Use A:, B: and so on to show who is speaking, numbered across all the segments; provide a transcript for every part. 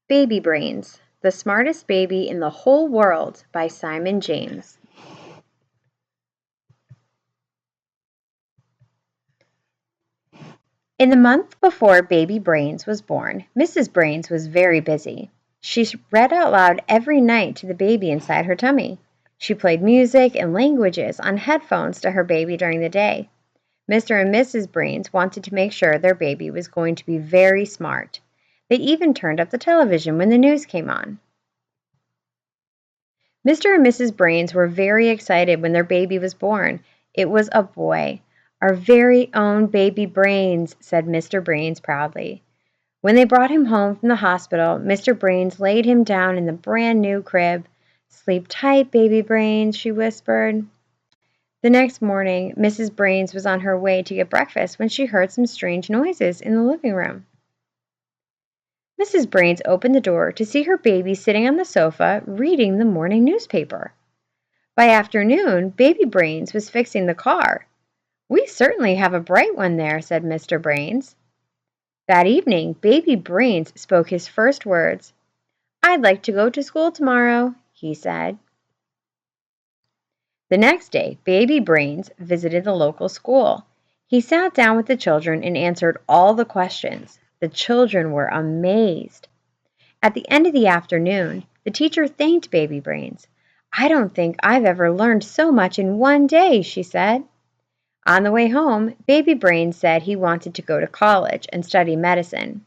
A: Baby Brains, The Smartest Baby in the Whole World by Simon James. In the month before Baby Brains was born, Mrs. Brains was very busy. She read out loud every night to the baby inside her tummy. She played music and languages on headphones to her baby during the day. Mr. and Mrs. Brains wanted to make sure their baby was going to be very smart. They even turned up the television when the news came on. Mr. and Mrs. Brains were very excited when their baby was born. It was a boy. "Our very own baby Brains," said Mr. Brains proudly. When they brought him home from the hospital, Mr. Brains laid him down in the brand new crib. "Sleep tight, baby Brains," she whispered. The next morning, Mrs. Brains was on her way to get breakfast when she heard some strange noises in the living room. Mrs. Brains opened the door to see her baby sitting on the sofa reading the morning newspaper. By afternoon, Baby Brains was fixing the car. "We certainly have a bright one there," said Mr. Brains. That evening, Baby Brains spoke his first words. "I'd like to go to school tomorrow," he said. The next day, Baby Brains visited the local school. He sat down with the children and answered all the questions. The children were amazed. At the end of the afternoon, the teacher thanked Baby Brains. "I don't think I've ever learned so much in one day," she said. On the way home, Baby Brains said he wanted to go to college and study medicine.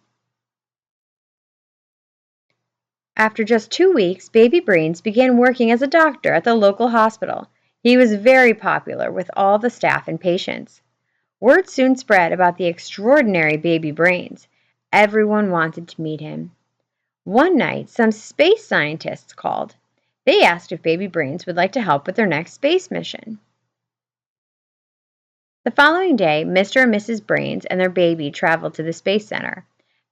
A: After just 2 weeks, Baby Brains began working as a doctor at the local hospital. He was very popular with all the staff and patients. Word soon spread about the extraordinary Baby Brains. Everyone wanted to meet him. One night, some space scientists called. They asked if Baby Brains would like to help with their next space mission. The following day, Mr. and Mrs. Brains and their baby traveled to the Space Center.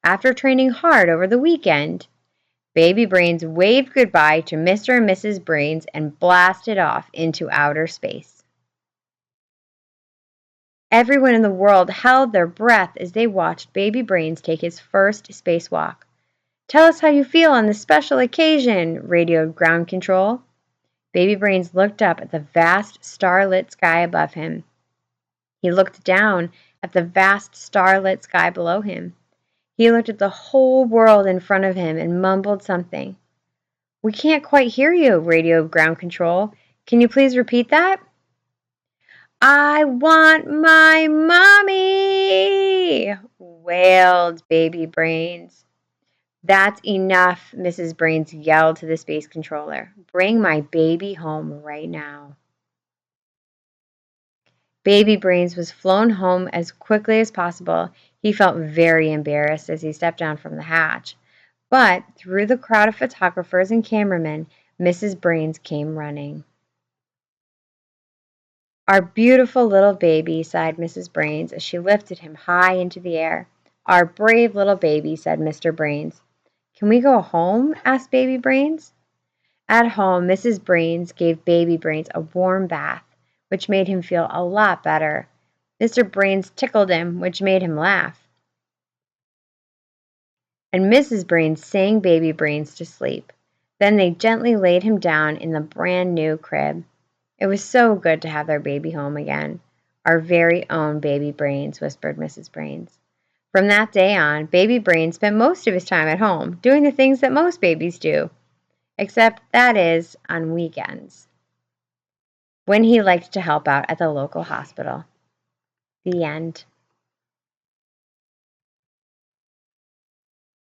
A: After training hard over the weekend, Baby Brains waved goodbye to Mr. and Mrs. Brains and blasted off into outer space. Everyone in the world held their breath as they watched Baby Brains take his first spacewalk. "Tell us how you feel on this special occasion," radioed ground control. Baby Brains looked up at the vast starlit sky above him. He looked down at the vast starlit sky below him. He looked at the whole world in front of him and mumbled something. "We can't quite hear you," radioed ground control. "Can you please repeat that?" "I want my mommy," wailed Baby Brains. "That's enough," Mrs. Brains yelled to the space controller. "Bring my baby home right now." Baby Brains was flown home as quickly as possible. He felt very embarrassed as he stepped down from the hatch. But through the crowd of photographers and cameramen, Mrs. Brains came running. "Our beautiful little baby," sighed Mrs. Brains as she lifted him high into the air. "Our brave little baby," said Mr. Brains. "Can we go home?" asked Baby Brains. At home, Mrs. Brains gave Baby Brains a warm bath, which made him feel a lot better. Mr. Brains tickled him, which made him laugh. And Mrs. Brains sang Baby Brains to sleep. Then they gently laid him down in the brand new crib. It was so good to have their baby home again. "Our very own Baby Brains," whispered Mrs. Brains. From that day on, Baby Brains spent most of his time at home, doing the things that most babies do, except that is on weekends, when he liked to help out at the local hospital. The end.